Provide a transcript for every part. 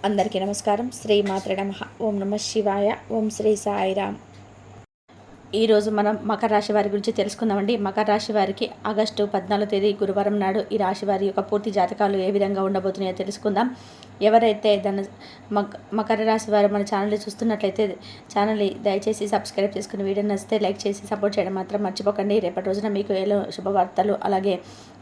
అందరికీ నమస్కారం. శ్రీ మాత్రే నమః. ఓం నమః శివాయ. ఓం శ్రీ సాయిరామ్. ఈరోజు మనం మకర రాశి వారి గురించి తెలుసుకుందామండి. మకర రాశి వారికి ఆగస్టు 14వ తేదీ గురువారం నాడు ఈ రాశి వారి యొక్క పూర్తి జాతకాలు ఏ విధంగా ఉండబోతున్నాయో తెలుసుకుందాం. ఎవరైతే మకర రాశి వారు మన ఛానల్ని చూస్తున్నట్లయితే ఛానల్ని దయచేసి సబ్స్క్రైబ్ చేసుకుని వీడియో నచ్చితే లైక్ చేసి సపోర్ట్ చేయడం మాత్రం మర్చిపోకండి. రేపటి రోజున మీకు ఏదో శుభవార్తలు అలాగే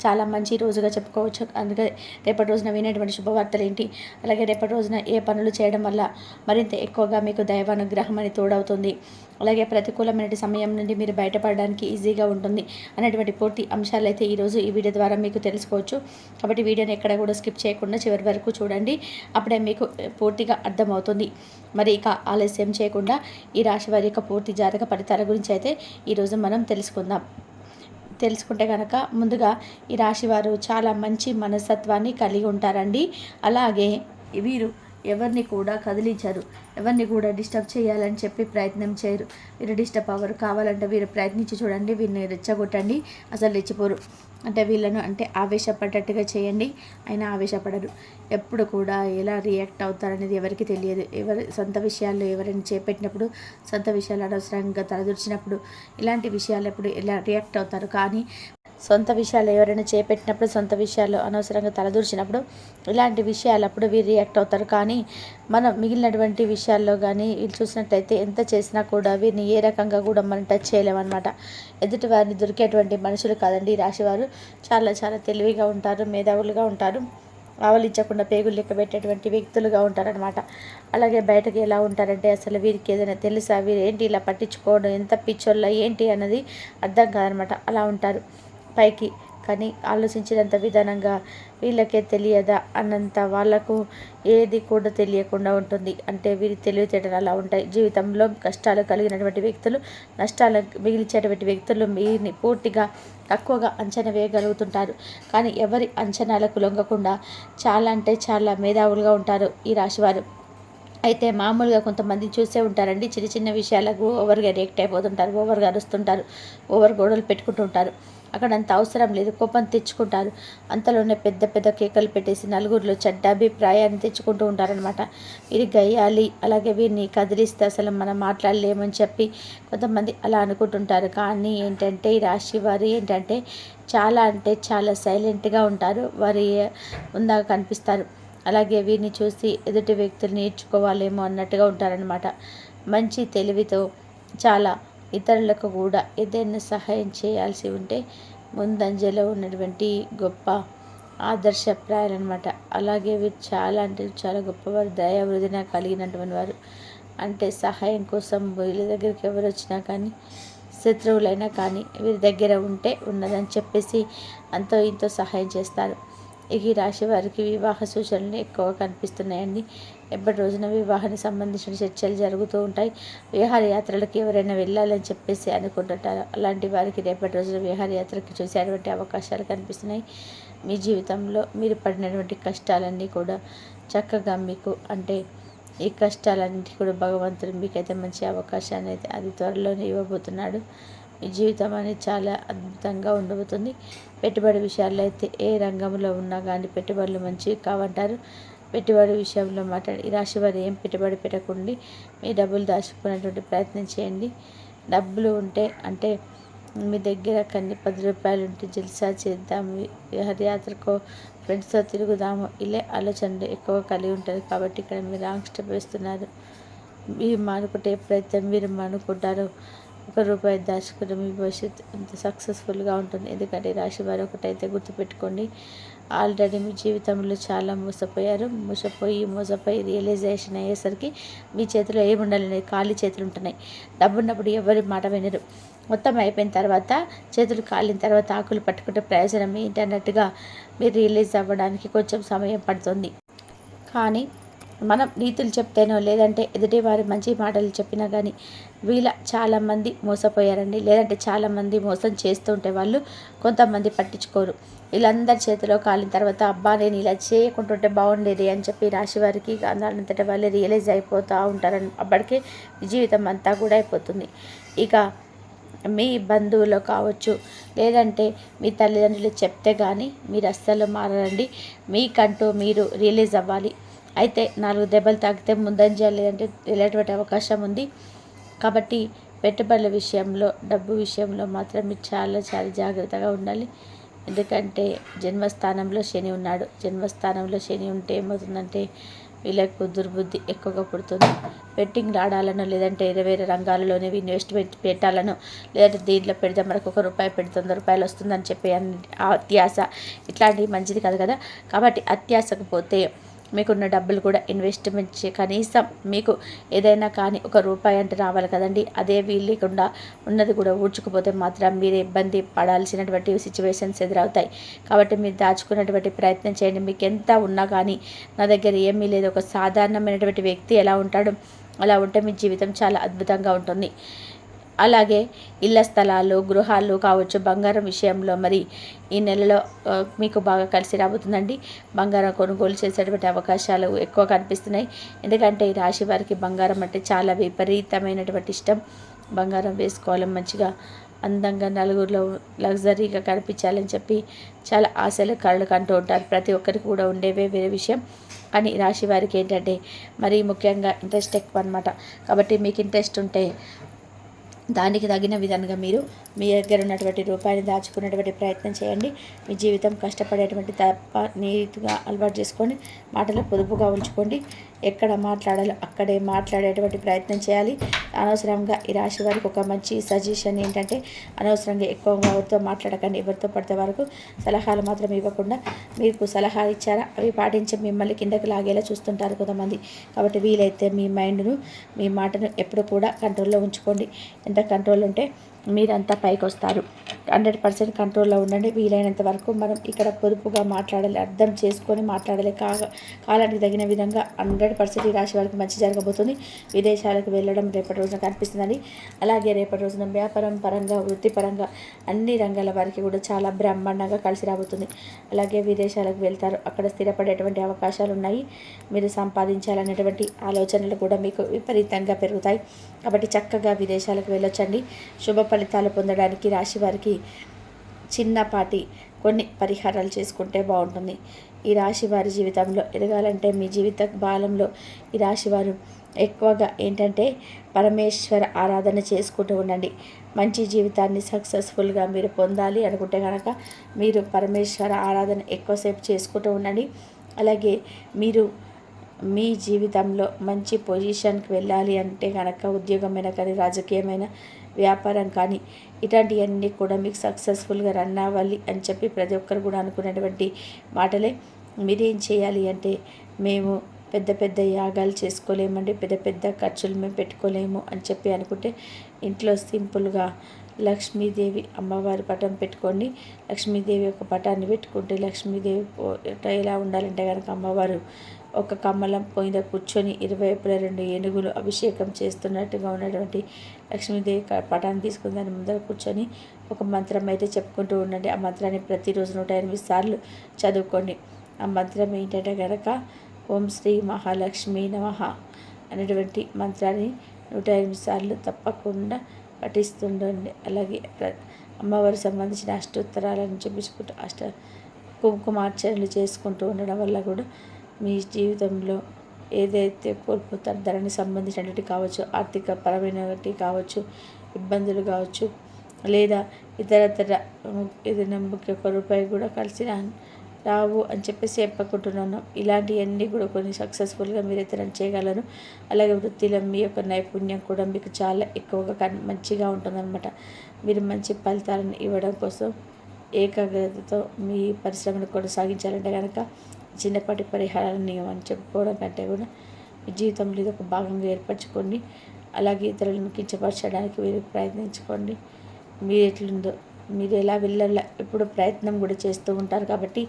చాలా మంచి రోజుగా చెప్పుకోవచ్చు. అందుకే రేపటి రోజున వినేటువంటి శుభవార్తలు ఏంటి, అలాగే రేపటి రోజున ఏ పనులు చేయడం వల్ల మరింత ఎక్కువగా మీకు దైవానుగ్రహం అని తోడవుతుంది, అలాగే ప్రతికూలమైన సమయం నుండి మీరు బయటపడడానికి ఈజీగా ఉంటుంది అనేటువంటి పూర్తి అంశాలు అయితే ఈరోజు ఈ వీడియో ద్వారా మీకు తెలుసుకోవచ్చు. కాబట్టి వీడియోని ఎక్కడ కూడా స్కిప్ చేయకుండా చివరి వరకు చూడండి, అప్పుడే మీకు పూర్తిగా అర్థమవుతుంది. మరి ఇక ఆలస్యం చేయకుండా ఈ రాశి వారి యొక్క పూర్తి జాతక ఫలితాల గురించి అయితే ఈరోజు మనం తెలుసుకుంటే కనుక ముందుగా ఈ రాశివారు చాలా మంచి మనస్తత్వాన్ని కలిగి ఉంటారండి. అలాగే వీరు ఎవరిని కూడా కదిలించరు, ఎవరిని కూడా డిస్టర్బ్ చేయాలని చెప్పి ప్రయత్నం చేయరు. వీరు డిస్టర్బ్ అవ్వరు. కావాలంటే వీరు ప్రయత్నించి చూడండి, వీరిని రెచ్చగొట్టండి, అసలు రెచ్చిపోరు. అంటే వీళ్ళను ఆవేశపడ్డట్టుగా చేయండి, అయినా ఆవేశపడరు. ఎప్పుడు కూడా ఎలా రియాక్ట్ అవుతారనేది ఎవరికి తెలియదు. సొంత విషయాల్లో ఎవరైనా చేపెట్టినప్పుడు, సొంత విషయాలు అనవసరంగా తలదూర్చినప్పుడు, ఇలాంటి విషయాలప్పుడు ఎలా రియాక్ట్ అవుతారు. కానీ సొంత విషయాలు ఎవరైనా చేపెట్టినప్పుడు, సొంత విషయాలు అనవసరంగా తలదూర్చినప్పుడు, ఇలాంటి విషయాలప్పుడు వీరు రియాక్ట్ అవుతారు. కానీ మనం మిగిలినటువంటి విషయాల్లో కానీ వీళ్ళు చూసినట్లయితే ఎంత చేసినా కూడా వీరిని ఏ రకంగా కూడా మనం టచ్ చేయలేమన్నమాట. ఎదుటి వారిని దొరికేటువంటి మనుషులు కాదండి. ఈ రాశివారు చాలా చాలా తెలివిగా ఉంటారు, మేధావులుగా ఉంటారు, ఆవలించకుండా పేగులు లెక్క పెట్టేటువంటి వ్యక్తులుగా ఉంటారనమాట. అలాగే బయటకు ఎలా ఉంటారంటే అసలు వీరికి ఏదైనా తెలుసా, వీరు ఏంటి ఇలా పట్టించుకోవడం, ఎంత పిచ్చోళ్ళ ఏంటి అన్నది అర్థం కాదనమాట. అలా ఉంటారు పైకి, కానీ ఆలోచించినంత విధానంగా వీళ్ళకే తెలియదా అన్నంత వాళ్ళకు ఏది కూడా తెలియకుండా ఉంటుంది. అంటే వీరి తెలివితేటలు అలా ఉంటాయి. జీవితంలో కష్టాలు కలిగినటువంటి వ్యక్తులు, నష్టాలు మిగిల్చేటువంటి వ్యక్తులు వీరిని పూర్తిగా తక్కువగా అంచనా వేయగలుగుతుంటారు. కానీ ఎవరి అంచనాలకు లొంగకుండా చాలా అంటే చాలా మేధావులుగా ఉంటారు ఈ రాశివారు. అయితే మామూలుగా కొంతమంది చూసే ఉంటారండి, చిన్న చిన్న విషయాలకు ఓవర్గా రియాక్ట్ అయిపోతుంటారు, ఓవర్గా అరుస్తుంటారు, ఓవర్ గొడవలు పెట్టుకుంటుంటారు. అక్కడ అంత అవసరం లేదు, కోపం తెచ్చుకుంటారు. అంతలోనే పెద్ద పెద్ద కేకలు పెట్టేసి నలుగురిలో చెడ్డ అభిప్రాయాన్ని తెచ్చుకుంటూ ఉంటారనమాట. వీరి గయ్యాలి, అలాగే వీరిని కదిలిస్తే అసలు మనం మాట్లాడలేమని చెప్పి కొంతమంది అలా అనుకుంటుంటారు. కానీ ఏంటంటే ఈ రాశి వారు ఏంటంటే చాలా అంటే చాలా సైలెంట్గా ఉంటారు, వారి ఉందా కనిపిస్తారు. అలాగే వీరిని చూసి ఎదుటి వ్యక్తులు నేర్చుకోవాలేమో అన్నట్టుగా ఉంటారనమాట. మంచి తెలివితో చాలా ఇతరులకు కూడా ఏదైనా సహాయం చేయాల్సి ఉంటే ముందంజలో ఉన్నటువంటి గొప్ప ఆదర్శప్రాయాలన్నమాట. అలాగే వీరు చాలా అంటే చాలా గొప్పవారు, దయావృదిన కలిగినటువంటి వారు. అంటే సహాయం కోసం వీళ్ళ దగ్గరికి ఎవరు వచ్చినా కానీ, శత్రువులైనా కానీ వీరి దగ్గర ఉంటే ఉన్నదని చెప్పేసి అంతో ఇంతో సహాయం చేస్తారు. ఈ రాశి వారికి వివాహ సూచనలు ఎక్కువగా కనిపిస్తున్నాయండి. ఎప్పటి రోజున వివాహానికి సంబంధించిన చర్చలు జరుగుతూ ఉంటాయి. విహారయాత్రలకు ఎవరైనా వెళ్ళాలని చెప్పేసి అనుకుంటుంటారు. అలాంటి వారికి రేపటి రోజున విహారయాత్రకి చూసేటువంటి అవకాశాలు కనిపిస్తున్నాయి. మీ జీవితంలో మీరు పడినటువంటి కష్టాలన్నీ కూడా చక్కగా మీకు అంటే ఈ కష్టాలన్నింటి కూడా భగవంతుడు మీకైతే మంచి అవకాశాన్ని అయితే అది త్వరలోనే ఇవ్వబోతున్నాడు. మీ జీవితం అనేది చాలా అద్భుతంగా ఉండబోతుంది. పెట్టుబడి విషయాల్లో అయితే ఏ రంగంలో ఉన్నా కానీ పెట్టుబడులు మంచివి కావంటారు. పెట్టుబడి విషయంలో మాట్లాడి ఈ రాశి వారు ఏం పెట్టుబడి పెట్టకండి, మీ డబ్బులు దాచుకునేటువంటి ప్రయత్నం చేయండి. డబ్బులు ఉంటే అంటే మీ దగ్గర కన్నీ 10 రూపాయలు ఉంటే జల్సా చేద్దాము, విహారయాత్రకో ఫ్రెండ్స్తో తిరుగుదాము, ఇలా ఆలోచనలు ఎక్కువ కలిగి ఉంటుంది. కాబట్టి ఇక్కడ మీరు రాంగ్ స్టెప్ వేస్తున్నారు. మీరు మానుకుంటే ఎప్పుడైతే మీరు మానుకుంటారో ₹1 దాచుకుని మీ భవిష్యత్తు అంత సక్సెస్ఫుల్గా ఉంటుంది. ఎందుకంటే రాశి వారు ఒకటైతే గుర్తుపెట్టుకోండి, ఆల్రెడీ మీ జీవితంలో చాలా మోసపోయి రియలైజేషన్ అయ్యేసరికి మీ చేతిలో ఏముండాలి, ఖాళీ చేతులు ఉంటున్నాయి. డబ్బు ఉన్నప్పుడు ఎవరి మాట వినరు. మొత్తం అయిపోయిన తర్వాత, చేతులు కాలిన తర్వాత ఆకులు పట్టుకుంటే ప్రయోజనం ఏంటి అన్నట్టుగా మీరు రియలైజ్ అవ్వడానికి కొంచెం సమయం పడుతుంది. కానీ మనం నీతులు చెప్తేనో లేదంటే ఎదుటి వారి మంచి మాటలు చెప్పినా కానీ వీళ్ళ చాలామంది మోసపోయారండి. లేదంటే చాలామంది మోసం చేస్తుంటే వాళ్ళు కొంతమంది పట్టించుకోరు. వీళ్ళందరి చేతిలో కాలిన తర్వాత అబ్బా నేను ఇలా చేయకుంటుంటే బాగుండేది అని చెప్పి రాశి వారికి అంతటా వాళ్ళే రియలైజ్ అయిపోతూ ఉంటారని అప్పటికే జీవితం అంతా కూడా అయిపోతుంది. ఇక మీ బంధువులు కావచ్చు, లేదంటే మీ తల్లిదండ్రులు చెప్తే కానీ మీరు అస్సలు మారండి. మీకంటూ మీరు రియలైజ్ అవ్వాలి. అయితే 4 దెబ్బలు తాకితే ముందంజ లేదంటే వెళ్ళేటువంటి అవకాశం ఉంది. కాబట్టి పెట్టుబడుల విషయంలో, డబ్బు విషయంలో మాత్రం మీరు చాలా చాలా జాగ్రత్తగా ఉండాలి. ఎందుకంటే జన్మస్థానంలో శని ఉన్నాడు. జన్మస్థానంలో శని ఉంటే ఏమవుతుందంటే వీళ్ళకు దుర్బుద్ధి ఎక్కువగా పుడుతుంది. బెట్టింగ్లు ఆడాలనో లేదంటే వేరే వేరే రంగాలలోనే ఇన్వెస్ట్మెంట్ పెట్టాలనో లేదంటే దీంట్లో పెడితే మనకు ₹1 పెడితే ₹100 వస్తుందని చెప్పి అత్యాశ ఇట్లాంటివి మంచిది కాదు కదా. కాబట్టి అత్యాశకు పోతే మీకున్న డబ్బులు కూడా ఇన్వెస్ట్మెంట్ కనీసం మీకు ఏదైనా కానీ ₹1 అంటే రావాలి కదండి. అదే వీలు లేకుండా ఉన్నది కూడా ఊడ్చుకుపోతే మాత్రం మీరు ఇబ్బంది పడాల్సినటువంటి సిచ్యువేషన్స్ ఎదురవుతాయి. కాబట్టి మీరు దాచుకున్నటువంటి ప్రయత్నం చేయండి. మీకు ఎంత ఉన్నా కానీ నా దగ్గర ఏమీ లేదు, ఒక సాధారణమైనటువంటి వ్యక్తి ఎలా ఉంటాడు అలా ఉంటే మీ జీవితం చాలా అద్భుతంగా ఉంటుంది. అలాగే ఇళ్ల స్థలాలు, గృహాలు కావచ్చు, బంగారం విషయంలో మరి ఈ నెలలో మీకు బాగా కలిసి రాబోతుందండి. బంగారం కొనుగోలు చేసేటువంటి అవకాశాలు ఎక్కువ కనిపిస్తున్నాయి. ఎందుకంటే ఈ రాశి వారికి బంగారం అంటే చాలా విపరీతమైనటువంటి ఇష్టం. బంగారం వేసుకోవాలి, మంచిగా అందంగా నలుగురిలో లగ్జరీగా కనిపించాలని చెప్పి చాలా ఆశలు కళ్ళు కంటూ ఉంటారు. ప్రతి ఒక్కరికి కూడా ఉండేవే వేరే విషయం. కానీ రాశి వారికి ఏంటంటే మరీ ముఖ్యంగా ఇంట్రెస్ట్ ఎక్కువ అనమాట. కాబట్టి మీకు ఇంట్రెస్ట్ ఉంటే దానికి తగిన విధంగా మీరు మీ దగ్గర ఉన్నటువంటి రూపాయిని దాచుకునేటువంటి ప్రయత్నం చేయండి. మీ జీవితం కష్టపడేటువంటి తప్ప నీట్గా అలవాటు చేసుకోండి. మాటలు పొదుపుగా ఉంచుకోండి. ఎక్కడ మాట్లాడాలో అక్కడే మాట్లాడేటువంటి ప్రయత్నం చేయాలి. అనవసరంగా ఈ రాశి వారికి ఒక మంచి సజెషన్ ఏంటంటే అనవసరంగా ఎక్కువగా ఎవరితో మాట్లాడకండి. ఎవరితో పడితే వరకు సలహాలు మాత్రం ఇవ్వకుండా మీకు సలహాలు ఇచ్చారా అవి పాటించి మిమ్మల్ని కిందకి లాగేలా చూస్తుంటారు కొంతమంది. కాబట్టి వీలైతే మీ మైండ్ను, మీ మాటను ఎప్పుడు కూడా కంట్రోల్లో ఉంచుకోండి. ఎంత కంట్రోల్ ఉంటే మీరంతా పైకి వస్తారు. 100% కంట్రోల్లో ఉండండి. వీలైనంత వరకు మనం ఇక్కడ పొదుపుగా మాట్లాడాలి, అర్థం చేసుకొని మాట్లాడాలి. కాలానికి తగిన విధంగా 100% ఈ రాశి వారికి మంచి జరగబోతుంది. విదేశాలకు వెళ్ళడం రేపటి రోజున కనిపిస్తుందండి. అలాగే రేపటి రోజున వ్యాపారం పరంగా, వృత్తిపరంగా అన్ని రంగాల వారికి కూడా చాలా బ్రహ్మాండంగా కలిసి రాబోతుంది. అలాగే విదేశాలకు వెళ్తారు, అక్కడ స్థిరపడేటువంటి అవకాశాలు ఉన్నాయి. మీరు సంపాదించాలనేటువంటి ఆలోచనలు కూడా మీకు విపరీతంగా పెరుగుతాయి. కాబట్టి చక్కగా విదేశాలకు వెళ్ళొచ్చండి. శుభ ఫలితాలు పొందడానికి రాశి వారికి చిన్నపాటి కొన్ని పరిహారాలు చేసుకుంటే బాగుంటుంది. ఈ రాశి వారి జీవితంలో ఎదగాలంటే మీ జీవిత బాలంలో ఈ రాశి వారు ఎక్కువగా ఏంటంటే పరమేశ్వర ఆరాధన చేసుకుంటూ ఉండండి. మంచి జీవితాన్ని సక్సెస్ఫుల్గా మీరు పొందాలి అనుకుంటే కనుక మీరు పరమేశ్వర ఆరాధన ఎక్కువసేపు చేసుకుంటూ ఉండండి. అలాగే మీరు మీ జీవితంలో మంచి పొజిషన్కి వెళ్ళాలి అంటే కనుక ఉద్యోగమైన కానీ, రాజకీయమైన, వ్యాపారం కానీ ఇట్లాంటివన్నీ కూడా మీకు సక్సెస్ఫుల్గా రన్ అవ్వాలి అని చెప్పి ప్రతి ఒక్కరు కూడా అనుకునేటువంటి మాటలే. మీరేం చేయాలి అంటే మేము పెద్ద పెద్ద యాగాలు చేసుకోలేమండి, పెద్ద పెద్ద ఖర్చులు మేము పెట్టుకోలేము అని చెప్పి అనుకుంటే ఇంట్లో సింపుల్గా లక్ష్మీదేవి అమ్మవారి పటం పెట్టుకోండి. లక్ష్మీదేవి ఒక పటాన్ని పెట్టుకుంటే లక్ష్మీదేవి ఎలా ఉండాలంటే కనుక అమ్మవారు ఒక కమలం మీద కూర్చొని ఇరువైపులా 2 ఏనుగులు అభిషేకం చేస్తున్నట్టుగా ఉన్నటువంటి లక్ష్మీదేవి పటాన్ని తీసుకుని దాని ముందర కూర్చొని ఒక మంత్రం అయితే చెప్పుకుంటూ ఉండండి. ఆ మంత్రాన్ని ప్రతిరోజు 108 సార్లు చదువుకోండి. ఆ మంత్రం ఏంటంటే కనుక ఓం శ్రీ మహాలక్ష్మీ నమః అనేటువంటి మంత్రాన్ని 108 సార్లు తప్పకుండా పఠిస్తుండండి. అలాగే అమ్మవారికి సంబంధించిన అష్టోత్తరాలను చెప్పించుకుంటూ కుంకుమార్చనలు చేసుకుంటూ ఉండడం వల్ల కూడా మీ జీవితంలో ఏదైతే కోల్పోతారో దానికి సంబంధించినటువంటి కావచ్చు, ఆర్థిక పరమైనటువంటి కావచ్చు, ఇబ్బందులు కావచ్చు, లేదా ఇతరతర ఏదైనా ₹1 కూడా కలిసి రావు అని చెప్పేసి చెప్పకుంటున్నాను. ఇలాంటివన్నీ కూడా కొన్ని సక్సెస్ఫుల్గా మీరైతే రన్ చేయగలరు. అలాగే వృత్తిలో మీ యొక్క నైపుణ్యం కూడా మీకు చాలా ఎక్కువగా మంచిగా ఉంటుందన్నమాట. మీరు మంచి ఫలితాలను ఇవ్వడం కోసం ఏకాగ్రతతో మీ పరిశ్రమను కొనసాగించాలంటే కనుక చిన్నపాటి పరిహారాలను అని చెప్పుకోవడం కంటే కూడా మీ జీవితంలో ఇది ఒక భాగంగా ఏర్పరచుకోండి. అలాగే ఇతరులను కించపరచడానికి మీరు ప్రయత్నించుకోండి. మీరు ఎట్లుందో మీరు ఎలా వెళ్ళాల ఎప్పుడు ప్రయత్నం కూడా చేస్తూ ఉంటారు. కాబట్టి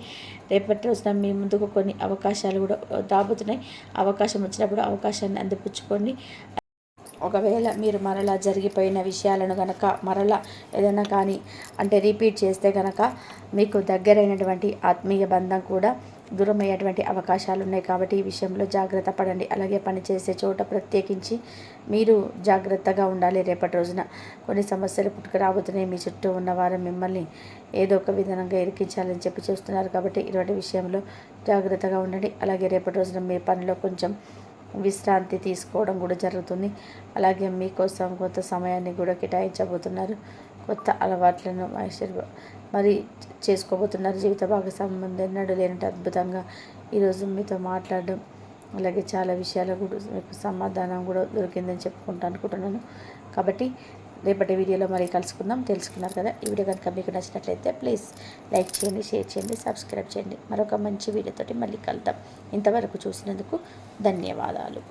రేపటి రోజున మీ ముందుకు కొన్ని అవకాశాలు కూడా రాబోతున్నాయి. అవకాశం వచ్చినప్పుడు అవకాశాన్ని అందిపుచ్చుకోండి. ఒకవేళ మీరు మరలా జరిగిపోయిన విషయాలను కనుక మరలా ఏదైనా కానీ అంటే రిపీట్ చేస్తే కనుక మీకు దగ్గరైనటువంటి ఆత్మీయ బంధం కూడా దూరమయ్యేటువంటి అవకాశాలు ఉన్నాయి. కాబట్టి ఈ విషయంలో జాగ్రత్త పడండి. అలాగే పనిచేసే చోట ప్రత్యేకించి మీరు జాగ్రత్తగా ఉండాలి. రేపటి రోజున కొన్ని సమస్యలు పుట్టుకురాబోతున్నాయి. మీ చుట్టూ ఉన్నవారు మిమ్మల్ని ఏదో ఒక విధానంగా ఇరికించాలని చెప్పి చూస్తున్నారు. కాబట్టి ఇటువంటి విషయంలో జాగ్రత్తగా ఉండండి. అలాగే రేపటి రోజున మీ పనిలో కొంచెం విశ్రాంతి తీసుకోవడం కూడా జరుగుతుంది. అలాగే మీకోసం కొత్త సమయాన్ని కూడా కేటాయించబోతున్నారు. కొత్త అలవాట్లను మరి చేసుకోబోతున్నారు. జీవిత భాగస్వామ్యం ఎన్నడూ లేనట్టు అద్భుతంగా ఈరోజు మీతో మాట్లాడడం, అలాగే చాలా విషయాలు కూడా మీకు సమాధానం కూడా దొరికిందని చెప్పుకుంటూ అనుకుంటున్నాను. కాబట్టి రేపటి వీడియోలో మరి కలుసుకుందాం. తెలుసుకున్నారు కదా. ఈ వీడియో కనుక మీకు నచ్చినట్లయితే ప్లీజ్ లైక్ చేయండి, షేర్ చేయండి, సబ్స్క్రైబ్ చేయండి. మరొక మంచి వీడియోతోటి మళ్ళీ కలుద్దాం. ఇంతవరకు చూసినందుకు ధన్యవాదాలు.